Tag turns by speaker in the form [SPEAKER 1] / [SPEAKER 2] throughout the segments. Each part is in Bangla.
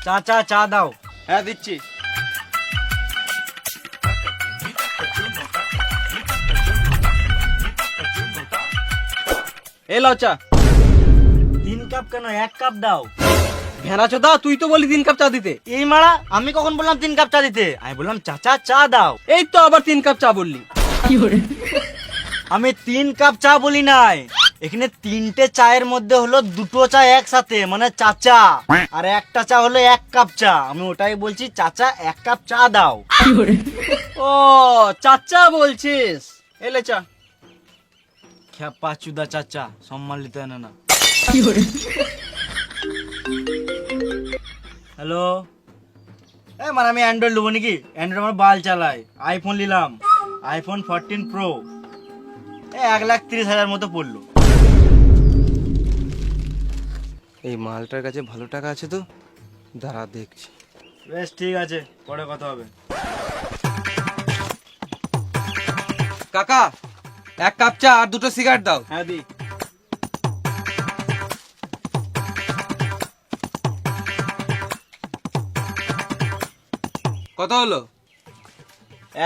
[SPEAKER 1] চাচা চা দাও।
[SPEAKER 2] হ্যাঁ দিচ্ছি। এ লাও চা।
[SPEAKER 1] 3 কাপ কেন, 1 কাপ দাও।
[SPEAKER 2] ভেড়া চোদা, তুই তো বলি 3 কাপ চা দিতে।
[SPEAKER 1] এই মারা, আমি কখন বললাম 3 কাপ চা দিতে? আমি বললাম চাচা চা দাও।
[SPEAKER 2] এই তো আবার 3 কাপ চা বললি।
[SPEAKER 1] আমি 3 কাপ চা বলি নাই, এখানে 3টে চায়ের মধ্যে হলো 2টো চা একসাথে, মানে চাচা, আর একটা চা হলো 1 কাপ চা। আমি ওটাই বলছি, চাচা 1 কাপ চা দাও।
[SPEAKER 2] ও চাচা বলছিস, এলে চা।
[SPEAKER 1] খ্যাপা চুদা চাচা, সম্মান নিতে জানে না। হ্যালো, মানে আমি অ্যান্ড্রয়েড নেবো নাকি? অ্যান্ড্রয়েড আমার বাল চালাই। আইফোন নিলাম, আইফোন 14 প্রো, 1,30,000 মতো পড়লো।
[SPEAKER 3] এই মালটার কাছে ভালো টাকা আছে তো, দাঁড়া দেখছি।
[SPEAKER 1] বেশ ঠিক আছে, পরে কথা হবে।
[SPEAKER 3] কাকা 1 কাপ চা আর 2টো সিগারেট দাও।
[SPEAKER 2] হ্যাঁ দি।
[SPEAKER 3] কত হলো?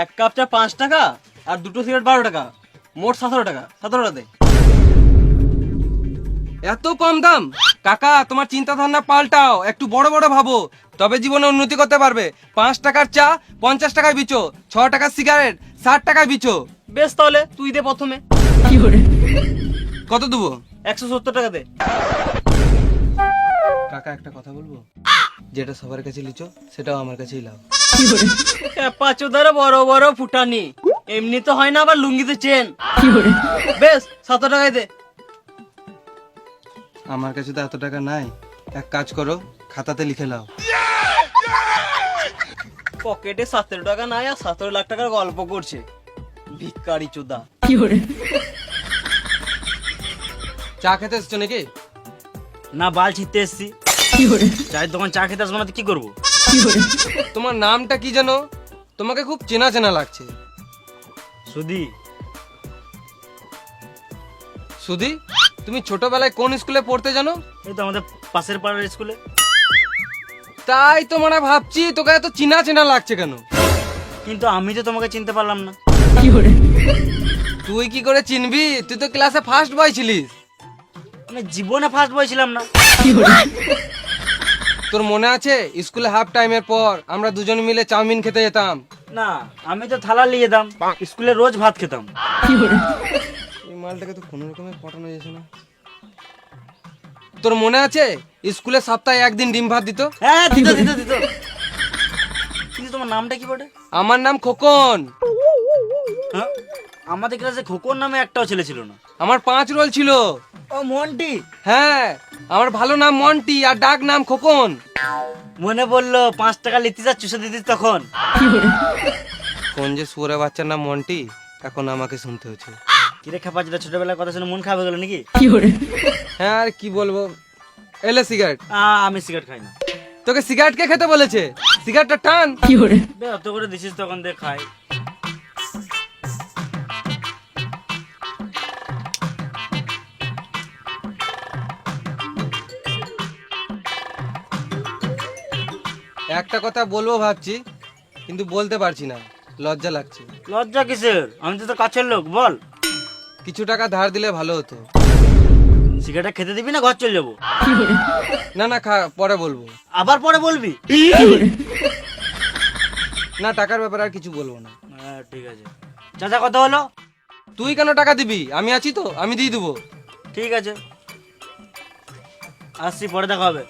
[SPEAKER 2] 1 কাপ চা 5 টাকা আর 2টো সিগারেট 12 টাকা, মোট 17 টাকা। 17 দে।
[SPEAKER 3] এত কম দাম? কাকা তোমার চিন্তা ধারণা পাল্টাও, একটু বড় বড় ভাবো, তবে জীবনে উন্নতি করতে পারবে। 5 টাকার চা 50 টাকায় বিচো, 6 টাকার সিগারেট 60 টাকায় বিচো।
[SPEAKER 2] বেশ তাহলে তুই দে প্রথমে।
[SPEAKER 3] কত দেবো?
[SPEAKER 2] 170 টাকা দে।
[SPEAKER 3] কাকা একটা কথা বলবো, যেটা সবার কাছে লিচো সেটাও আমার কাছেই লাও।
[SPEAKER 2] পাঁচুদারে বড় বড় ফুটানি, এমনি তো হয় না, আবার লুঙ্গিতে চেন। বেশ 7 টাকায় দে।
[SPEAKER 3] আমার কাছে তো এত টাকা নাই, এক কাজ করো খাতাতে লিখে লাও।
[SPEAKER 2] পকেটে 17 টাকা নাই আর 17 লাখ টাকার গল্প করছে, ভিক্ষারি চোদা।
[SPEAKER 3] চা খেতে এসছো নাকি?
[SPEAKER 1] না, বাল ছিটতে এসছি। চায়ের দোকান চা খেতে আসবো না তো কি করবো?
[SPEAKER 3] তোমার নামটা কি জানো? তোমাকে খুব চেনা চেনা লাগছে।
[SPEAKER 1] সুধি।
[SPEAKER 3] সুধি? তুমি ছোটবেলায় কোন স্কুলে পড়তে জানো?
[SPEAKER 1] এই তো আমাদের পাশের পাড়ার স্কুলে।
[SPEAKER 3] তাই তো মানে ভাবছি তোকে এত চেনা চেনা লাগছে কেন।
[SPEAKER 1] কিন্তু আমি তো তোমাকে চিনতে পারলাম না।
[SPEAKER 3] তুই কি করে চিনবি? তুই তো ক্লাসে ফার্স্ট বয় ছিলিস।
[SPEAKER 1] আমি জীবনে ফার্স্ট বয় ছিলাম না।
[SPEAKER 3] তোর মনে আছে স্কুলে হাফ টাইমের পর আমরা দুজন মিলে চাউমিন খেতে যেতাম?
[SPEAKER 1] না, আমি তো থালা নিয়ে যেতাম, স্কুলে রোজ ভাত খেতাম।
[SPEAKER 3] এই মালটাকে তো কোনো রকমে পটানো যাচ্ছে না। তোর মনে আছে স্কুলে সপ্তাহে একদিন ডিম ভাত দিত?
[SPEAKER 1] হ্যাঁ, দিত দিত দিত। কিন্তু তোমার নামটা কি বটে?
[SPEAKER 3] আমার নাম খোকন।
[SPEAKER 1] হ্যাঁ, আমাদের ক্লাসে খোকন নামে একটাও ছেলে ছিল না।
[SPEAKER 3] আমার 5 রোল ছিল।
[SPEAKER 1] ও মন্টি।
[SPEAKER 3] হ্যাঁ, আমার ভালো নাম মন্টি আর ডাক নাম খোকন।
[SPEAKER 1] মনে বললো 5 টাকা লিখতে যা চুষে দিতিস তখন।
[SPEAKER 3] কোন যে সুরে বাচ্চার নাম মন্টি, এখন আমাকে শুনতে হচ্ছে।
[SPEAKER 1] কিরে খাপা, যেটা ছোটবেলার কথা শুনে মন খারাপ হয়ে গেল নাকি?
[SPEAKER 3] হ্যাঁ আর কি বলবো। এলে সিগারেট।
[SPEAKER 1] আমি সিগারেট খাই না।
[SPEAKER 3] তোকে সিগারেট কে খেতে বলেছে? সিগারেটটা টান।
[SPEAKER 1] বে, অত করে দিছিস তখন দিয়ে খাই।
[SPEAKER 3] একটা কথা বলবো ভাবছি, কিন্তু বলতে পারছি না, লজ্জা লাগছে।
[SPEAKER 1] লজ্জা কিসের? আমি তো তোর কাছের লোক, বল।
[SPEAKER 3] কিছু টাকা ধার দিলে ভালো হতো।
[SPEAKER 1] সিগারেট খেতে দিবি না ঘর চলে যাবো?
[SPEAKER 3] না না খা, পরে বলবো।
[SPEAKER 1] আবার পরে বলবি?
[SPEAKER 3] না, টাকার ব্যাপারে আর কিছু বলবো না।
[SPEAKER 1] হ্যাঁ ঠিক আছে। চাচা কত হলো?
[SPEAKER 3] তুই কেন টাকা দিবি? আমি আছি তো, আমি দিয়ে দেবো।
[SPEAKER 1] ঠিক আছে, আসছি, পরে দেখা হবে।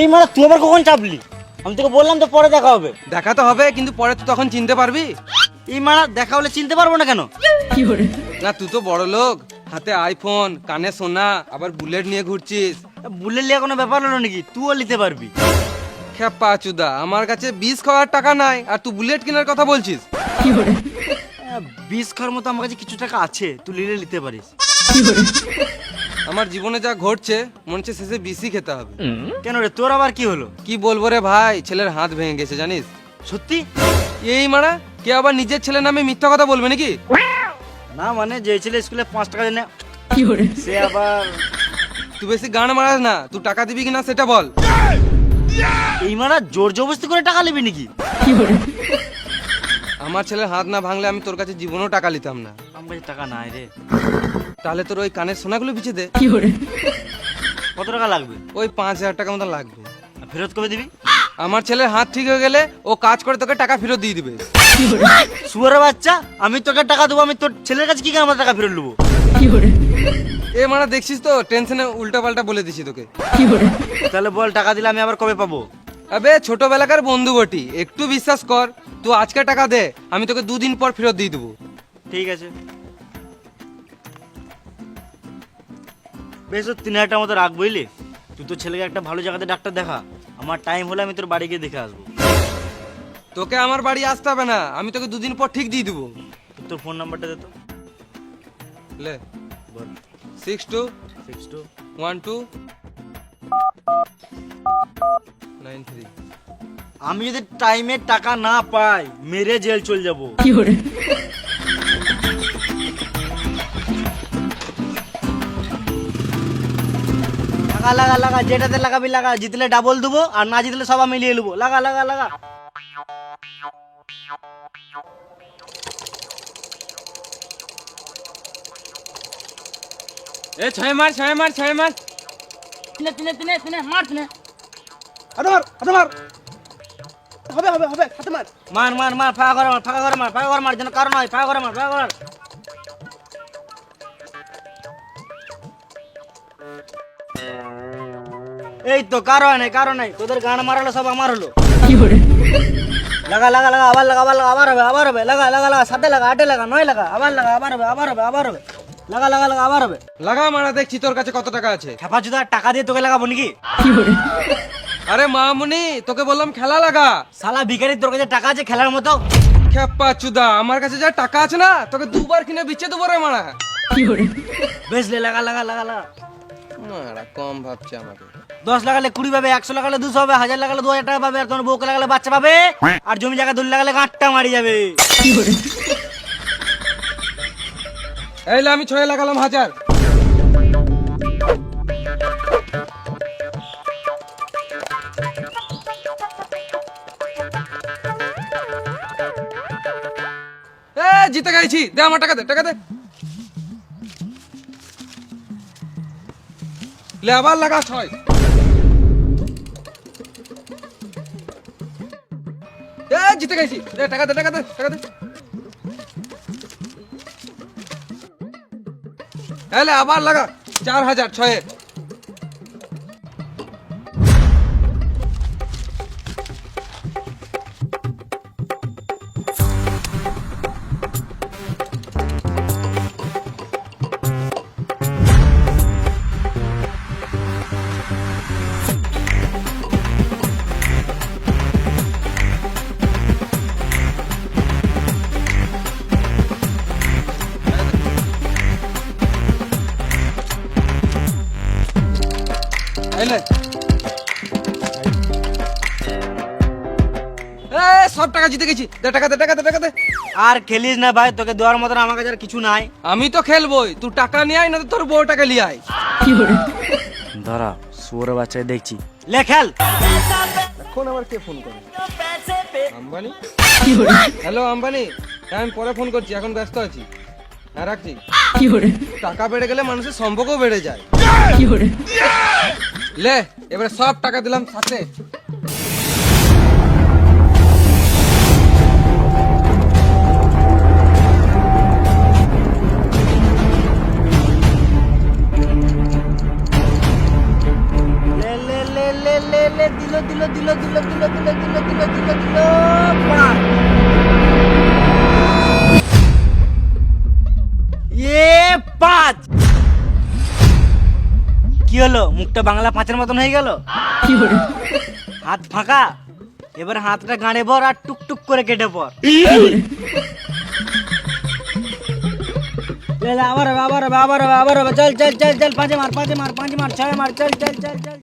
[SPEAKER 1] এই মানে তুই আবার কখন চাপলি? আমি তোকে বললাম তো পরে দেখা হবে।
[SPEAKER 3] দেখা তো হবে, কিন্তু পরে তো তখন চিনতে পারবি।
[SPEAKER 1] এই মানে দেখা হলে চিনতে পারবো না কেন?
[SPEAKER 3] না, তুই তো বড় লোক, হাতে আইফোন, কানে সোনা, আবার বুলেট নিয়ে ঘুরছিস।
[SPEAKER 1] বুলেট লিয়া কোনো ব্যাপার হলো নাকি? তুইও নিতে পারবি।
[SPEAKER 3] খেপা চুদা, আমার কাছে 20 খাওয়ার টাকা নাই আর তুই বুলেট কেনার কথা বলছিস?
[SPEAKER 1] 20 খাওয়ার মতো আমার কাছে কিছু টাকা আছে, তুই নিলে নিতে পারিস।
[SPEAKER 3] আমার জীবনে যা ঘটছে মনে হচ্ছে শেষে বিসি খেতে হবে।
[SPEAKER 1] কেন রে, তোর আবার কি হলো?
[SPEAKER 3] কি বলবো রে ভাই, ছেলের হাত ভেঙে গেছে জানিস।
[SPEAKER 1] সত্যি?
[SPEAKER 3] এই মারা কে আবার নিজের ছেলের নামে মিথ্যা কথা বলবে নাকি?
[SPEAKER 1] না মানে যে ছেলে স্কুলে 5 টাকা দেয় না সে আবার
[SPEAKER 3] তুই বেশি গান মারাস না, তুই টাকা দিবি কিনা সেটা বল।
[SPEAKER 1] এই মারা জোর জবরদস্তি করে টাকা নেবে নাকি?
[SPEAKER 3] আমার ছেলের হাত না ভাঙলে আমি তোর কাছে জীবনেও টাকা নিতাম না।
[SPEAKER 1] আমার কাছে টাকা নাই রে।
[SPEAKER 3] তাহলে তোর ওই কানের সোনাগুলো বিছে দে।
[SPEAKER 1] কত টাকা লাগবে?
[SPEAKER 3] ওই 5,000 টাকা মতো লাগবে।
[SPEAKER 1] আর ফেরত কবে দিবি?
[SPEAKER 3] আমার ছেলের হাত ঠিক হয়ে গেলে ও কাজ করে তোকে টাকা ফেরত দিয়ে দিবে।
[SPEAKER 1] শুয়ারের বাচ্চা, আমি তোকে টাকা দেবো, আমি তোর ছেলের কাছে কি করে আমার টাকা ফেরত নেবো?
[SPEAKER 3] এ মারা দেখছিস তো টেনশনে উল্টা পাল্টা বলে দিছি তোকে।
[SPEAKER 1] তাহলে বল টাকা দিলে আমি আবার কবে পাবো?
[SPEAKER 3] আবে ছোটবেলাকার বন্ধু বটি, একটু বিশ্বাস কর। তুই আজকে টাকা দে, আমি তোকে 2 দিন পর ফেরত দিয়ে দেবো।
[SPEAKER 1] ঠিক আছে, বেশ 3,000 টাকার মতো রাখ বুঝলি। তুই তোর ছেলেকে একটা ভালো জায়গাতে ডাক্তার দেখা, আমার টাইম হলে আমি তোর বাড়ি গিয়ে দেখে আসবো।
[SPEAKER 3] তোকে আমার বাড়ি আসতে হবে না, আমি তোকে 2 দিন পর ঠিক দিয়ে দেবো।
[SPEAKER 1] তোর ফোন নাম্বারটা দে তো।
[SPEAKER 3] লে
[SPEAKER 1] বল।
[SPEAKER 3] 621293।
[SPEAKER 1] আমি যদি টাইমে টাকা না পাই মেরে জেল চলে যাবো। লাগা লাগা লাগা, যেটাতে লাগাবি লাগা, জিতলে ডাবল দেবো আর না জিতলে সব আমি নিয়ে নেবো। লাগা লাগা লাগা।
[SPEAKER 2] এ ছয় মার ছয় মার ছয় মার।
[SPEAKER 1] মার মার মার, ফাঁকা করে মার, ফাঁকা করে মার, ফাঁকা করে মার, যেন কারণ হয়, ফাঁকা করে মার, ফাঁকা করে মার। এই তো কারণ নাই, কারণ নাই, তোদের গান মারালো সব আমার হলো। লাগা লাগা লাগা, আবার লাগা, আবার লাগা, আবার হবে, আবার হবে, লাগা লাগা লাগা, 7 লাগা, 8 লাগা, 9 লাগা, আবার লাগা, আবার হবে, আবার হবে, আবার হবে, লাগা লাগা লাগা, আবার হবে।
[SPEAKER 3] লাগা মারা, দেখছি তোর কাছে কত টাকা আছে।
[SPEAKER 1] খেপা চুদা, টাকা দিয়ে তোকে লাগাবো নাকি?
[SPEAKER 3] আরে মামুনি, তোকে বললাম খেলা লাগা।
[SPEAKER 1] শালা ভিখারি, তোর কাছে টাকা আছে খেলার মতো?
[SPEAKER 3] খেপা চুদা, আমার কাছে যা টাকা আছে না তোকে 2 বার কিনে বিচ্ছে দেবো রে মারা।
[SPEAKER 1] বেশ লে, লাগা লাগা লাগা লাগা।
[SPEAKER 3] মারা কম ভাবছে আমাকে।
[SPEAKER 1] 10 লাগালে 20 পাবে, 100 লাগালে 200 হবে, 1000 লাগালে 2000 টাকা পাবে, আর তোমার বউকে লাগালে বাচ্চা পাবে, আর জমি জায়গা দূর লাগালে গাঁটটা মারি যাবে।
[SPEAKER 3] এই লে, আমি 6 লাগালাম 1000। জিতে গেছি, দে আমার টাকা দে, টাকা দে। লে আবার লাগা 6। জিতে গেছি, দে টাকা দে, টাকা দে, টাকা দে। এলে আবার লাগা 4000 6-এ। এলে সব টাকা জিতে গেছি, দে টাকা দে, টাকা দে, টাকা দে।
[SPEAKER 1] আর খেলিস না ভাই, তোকে দেওয়ার মতন আমার কাছে আর কিছু নাই।
[SPEAKER 3] আমি তো খেলবই, তুই টাকা নিয়ে আয় না তো তোর বউ টাকা নিয়ে আয়।
[SPEAKER 1] ধরা শুয়োরের বাচ্চাকে দেখছি, লে খেল।
[SPEAKER 3] এখন আবার কে ফোন করে? আম্বানি। হ্যালো আম্বানি, আমি পরে ফোন করছি, এখন ব্যস্ত আছি। হ্যাঁ রাখছি। টাকা বেড়ে গেলে মানুষের সম্পর্কও বেড়ে যায়। লে এবারে সব টাকা দিলাম সাথে।
[SPEAKER 1] লে লে লে লে লে লে, দিল দিল দিল দিল দিল দিল দিল দিল দিল দিল, পাঁচ। পাঁচ কি হলো? মুখটা বাংলা 5-এর মতন হয়ে গেল। হাত ফাঁকা, এবার হাতটা গাঁড়ে পর আর টুকটুক করে কেটে পর। ले ले आवर आवर आवर आवर आवर चल चल चल चल 5 मार 5 मार 5 मार 6 मार चल चल चल चल